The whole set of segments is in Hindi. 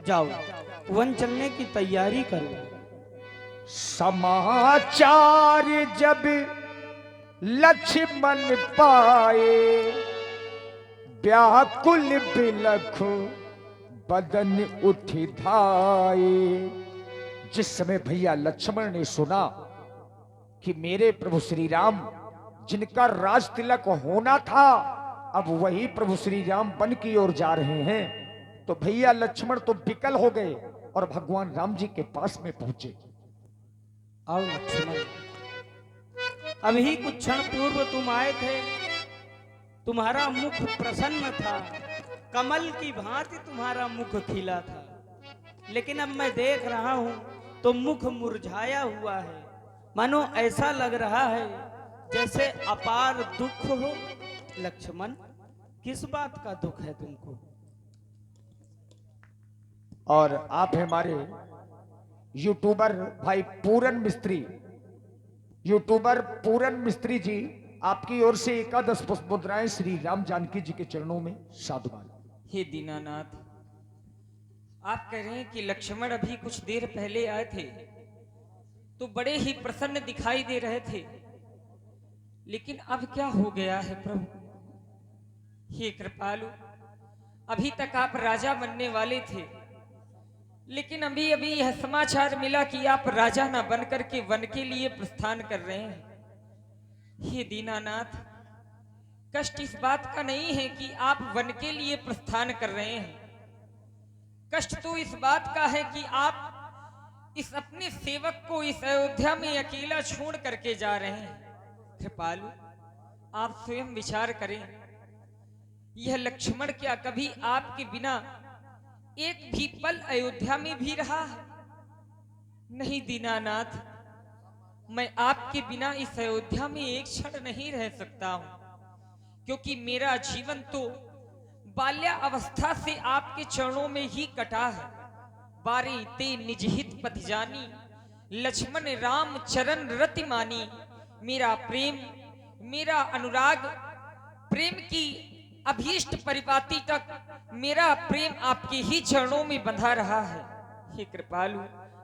जाओ वन चलने की तैयारी करो। समाचार जब लक्ष्मण पाए, व्याकुल बिलख बदन उठ धाये। जिस समय भैया लक्ष्मण ने सुना कि मेरे प्रभु श्री राम जिनका राज तिलक होना था, अब वही प्रभु श्री राम वन की ओर जा रहे हैं, तो भैया लक्ष्मण तो विकल हो गए और भगवान राम जी के पास में पहुंचे। आओ लक्ष्मण, अभी कुछ क्षण पूर्व तुम आए थे, तुम्हारा मुख प्रसन्न था, कमल की भांति तुम्हारा मुख खिला था, लेकिन अब मैं देख रहा हूं तो मुख मुरझाया हुआ है। मानो ऐसा लग रहा है जैसे अपार दुख हो। लक्ष्मण, किस बात का दुख है तुमको? और आप हमारे यूट्यूबर भाई पूरन मिस्त्री, यूट्यूबर पूरन मिस्त्री जी, आपकी ओर से एकादश पुष्प मुद्राएं श्री राम जानकी जी के चरणों में साधुवाद। हे दीनानाथ, आप कह रहे हैं कि लक्ष्मण अभी कुछ देर पहले आए थे तो बड़े ही प्रसन्न दिखाई दे रहे थे, लेकिन अब क्या हो गया है प्रभु? हे कृपालु, अभी तक आप राजा बनने वाले थे, लेकिन अभी अभी यह समाचार मिला कि आप राजा ना बनकर के वन के लिए प्रस्थान कर रहे हैं। हे दीनानाथ, कष्ट इस बात का नहीं है कि आप वन के लिए प्रस्थान कर रहे हैं, कष्ट तो इस बात का है कि आप इस अपने सेवक को इस अयोध्या में अकेला छोड़ करके जा रहे हैं। कृपालु, आप स्वयं विचार करें, यह लक्ष्मण क्या कभी आपके बिना एक भी पल अयोध्या में भी रहा है? नहीं दीनानाथ, मैं आपके बिना इस अयोध्या में एक क्षण नहीं रह सकता हूं, क्योंकि मेरा जीवन तो बाल्यावस्था से आपके चरणों में ही कटा है। बारे ते निजहित पथ जानी, लक्ष्मण राम चरण रति मानी। मेरा प्रेम, मेरा अनुराग, प्रेम की अभीष्ट परिपाटी तक मेरा प्रेम आपके ही चरणों में बंधा रहा है। हे कृपालु,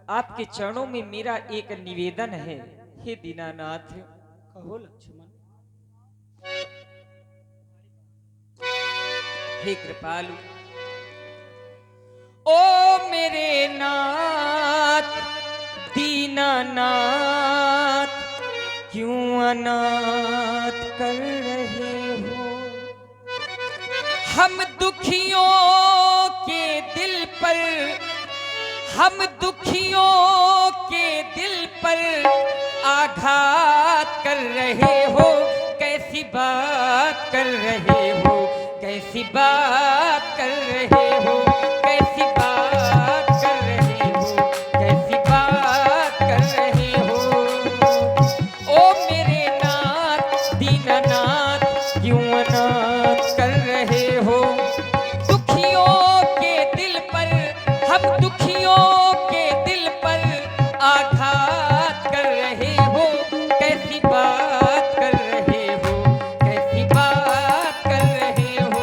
आपके चरणों में मेरा एक निवेदन है। हे दीनानाथ, कहो लक्ष्मण। हे कृपालु, ओ मेरे नाथ दीनानाथ, क्यों अनाथ कर रहे हो? हम दुखियों के दिल पर, हम दुखियों के दिल पर आघात कर रहे हो। कैसी बात कर रहे हो, कैसी बात कर रहे हो, कैसी बात कर रहे हो, कैसी बात कर रहे हो? ओ मेरे नाथ दीनानाथ, क्यों अनाथ कर रहे हो? दुखियों के दिल पर, हम दुखियों के दिल पर आघात कर रहे हो। कैसी बात कर रहे हो, कैसी बात कर रहे हो,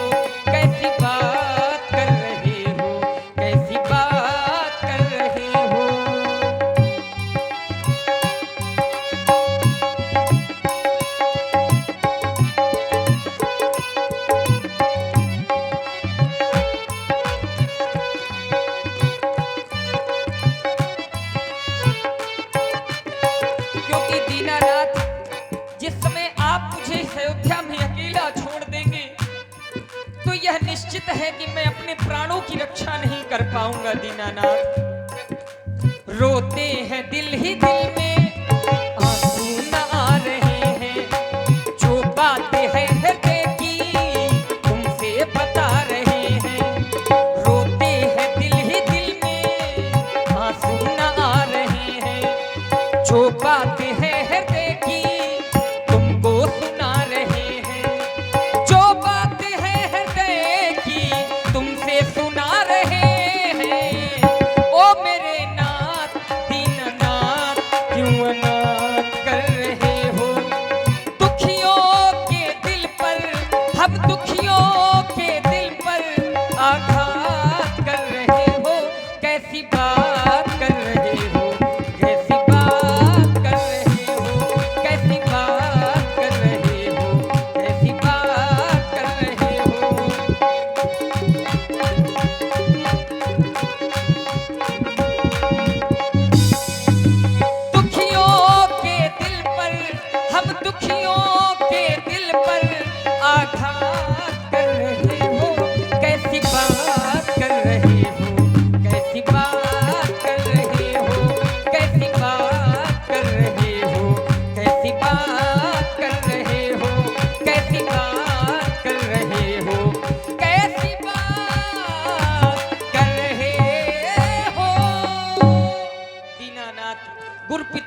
कैसी बात कर रहे हो, कैसी बात कर रहे हो? क्योंकि दीनानाथ, जिस समय आप मुझे इस अयोध्या में अकेला छोड़ देंगे तो यह निश्चित है कि मैं अपने प्राणों की रक्षा नहीं कर पाऊंगा। दीनानाथ, रोते हैं दिल ही दिल में, आंसू न आ रहे हैं, जो बातें है हृदय की तुमसे बता रहे हैं। रोते हैं दिल ही दिल में, आंसू न आ रहे हैं, जो बातें है हृदय की तुमको सुना रहे हैं। जो बातें है हृदय की तुमसे सुना रहे हैं। ओ मेरे नाथ दीननाथ, क्यों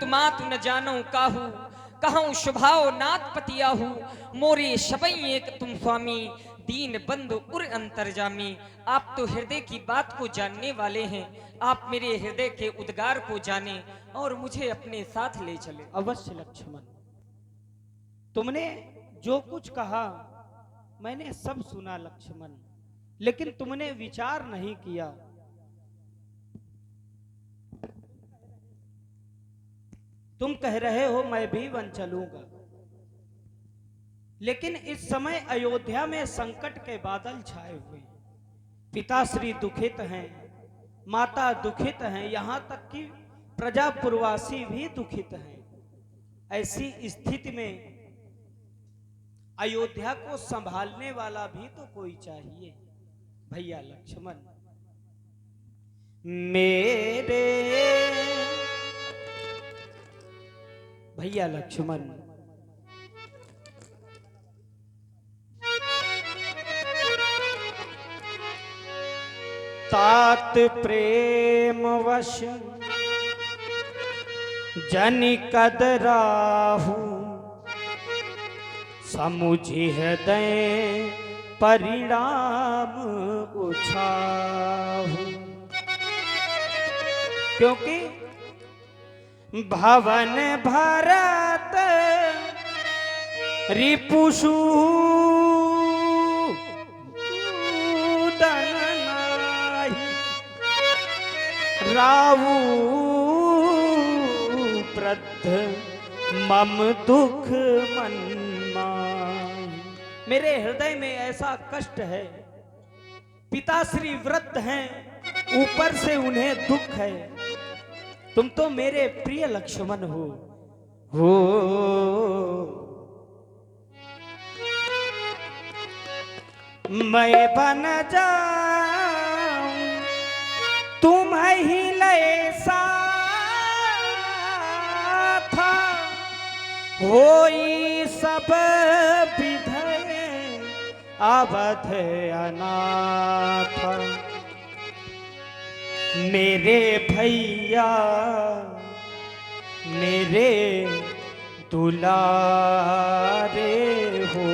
मातु न जानो काहू, कहूँ शुभाओ नाथ पतियाहू, मोरे शबई एक तुम स्वामी, दीन बंधु उर अंतर्जामी। आप तो हृदय की बात को जानने वाले हैं, आप मेरे हृदय के उद्गार को जाने और मुझे अपने साथ ले चले। अवश्य लक्ष्मण, तुमने जो कुछ कहा मैंने सब सुना लक्ष्मण, लेकिन तुमने विचार नहीं किया। तुम कह रहे हो मैं भी वन चलूंगा, लेकिन इस समय अयोध्या में संकट के बादल छाए हुए हैं। पिताश्री दुखित हैं, माता दुखित हैं, यहां तक कि प्रजापुरवासी भी दुखित हैं। ऐसी स्थिति में अयोध्या को संभालने वाला भी तो कोई चाहिए। भैया लक्ष्मण, मेरे भैया लक्ष्मण, तात प्रेम वश जनि कदराहू, समुझि हृदय परिणाम उछाहू। क्योंकि भवन भरत रिपुषु रावू प्रद्ध मम दुख मन माही। मेरे हृदय में ऐसा कष्ट है, पिताश्री वृद्ध हैं, ऊपर से उन्हें दुख है। तुम तो मेरे प्रिय लक्ष्मण हो। मैं बन जाऊं तुम ही ले साथ, होई सब विधय अवध अनाथ। मेरे भैया मेरे दुलारे हो,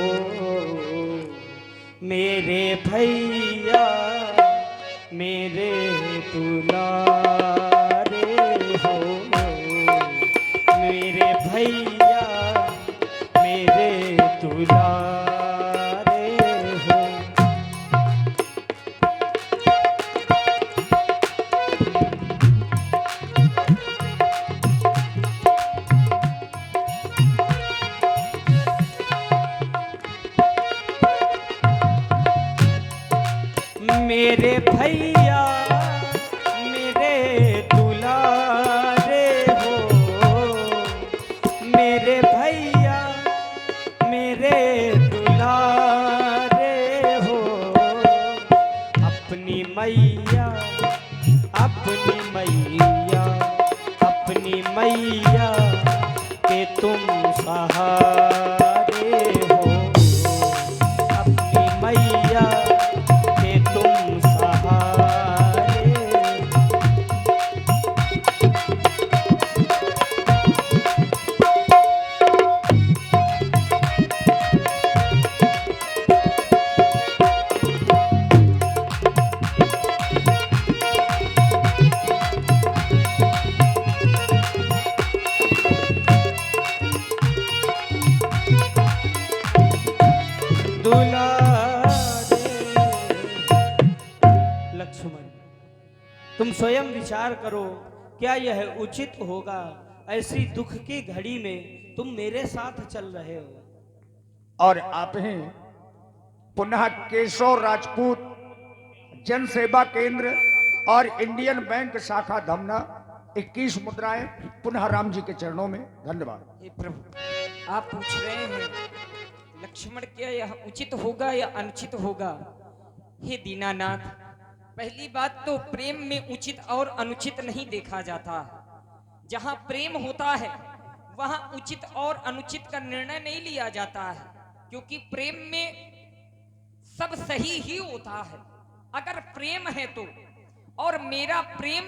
मेरे भैया मेरे दुलारे हो, मेरे भैया मेरे दुलारे हो। मेरे भैया मेरे दुलारे हो, मेरे भैया मेरे दुलारे हो। अपनी मैया अपनी मैया अपनी मैया के तुम सहारे हो, अपनी मैया के तुम सहारे। लक्ष्मण, तुम स्वयं विचार करो, क्या यह उचित होगा? ऐसी दुख की घड़ी में तुम मेरे साथ चल रहे हो। और आप हैं पुनः केशव राजपूत जन सेवा केंद्र और इंडियन बैंक शाखा धमना 21 मुद्राएं पुनः राम जी के चरणों में। धन्यवाद। हे प्रभु, आप पूछ रहे हैं लक्ष्मण क्या यह उचित होगा या अनुचित होगा? हे दीनानाथ, पहली बात तो प्रेम में उचित और अनुचित नहीं देखा जाता। जहां प्रेम होता है वहां उचित और अनुचित का निर्णय नहीं लिया जाता है, क्योंकि प्रेम में सब सही ही होता है। अगर प्रेम है तो, और मेरा प्रेम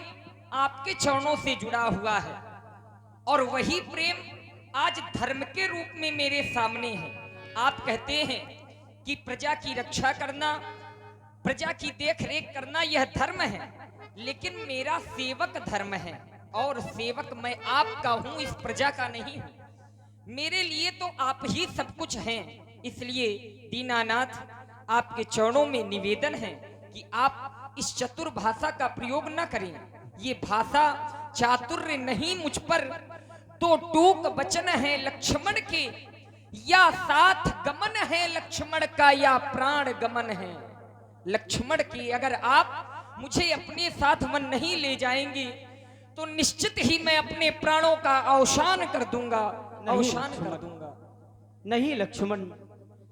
आपके चरणों से जुड़ा हुआ है, और वही प्रेम आज धर्म के रूप में मेरे सामने है। आप कहते हैं कि प्रजा की रक्षा करना, प्रजा की देख रेख करना यह धर्म है, लेकिन मेरा सेवक धर्म है और सेवक मैं आपका हूं, इस प्रजा का नहीं हूं। मेरे लिए तो आप ही सब कुछ हैं। इसलिए दीनानाथ, आपके चरणों में निवेदन है कि आप इस चतुर भाषा का प्रयोग न करें। ये भाषा चातुर्य नहीं मुझ पर, तो टूक वचन है लक्ष्मण के, या साथ गमन है लक्ष्मण का, या प्राण गमन है लक्ष्मण की। अगर आप मुझे अपने साथ मन नहीं ले जाएंगे तो निश्चित ही मैं अपने प्राणों का अवसान कर दूंगा, अवसान कर दूंगा। नहीं लक्ष्मण,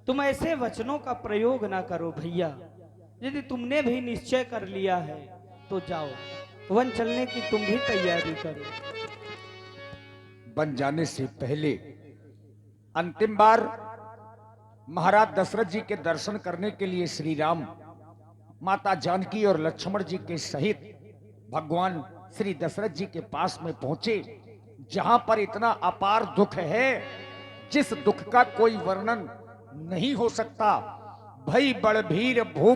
तुम ऐसे वचनों का प्रयोग ना करो भैया। यदि तुमने भी निश्चय कर लिया है तो जाओ, वन चलने की तुम भी तैयारी करो। बन जाने से पहले अंतिम बार महाराज दशरथ जी के दर्शन करने के लिए श्री राम माता जानकी और लक्ष्मण जी के सहित भगवान श्री दशरथ जी के पास में पहुंचे, जहां पर इतना अपार दुख है जिस दुख का कोई वर्णन नहीं हो सकता। भई बड़ भीर भूप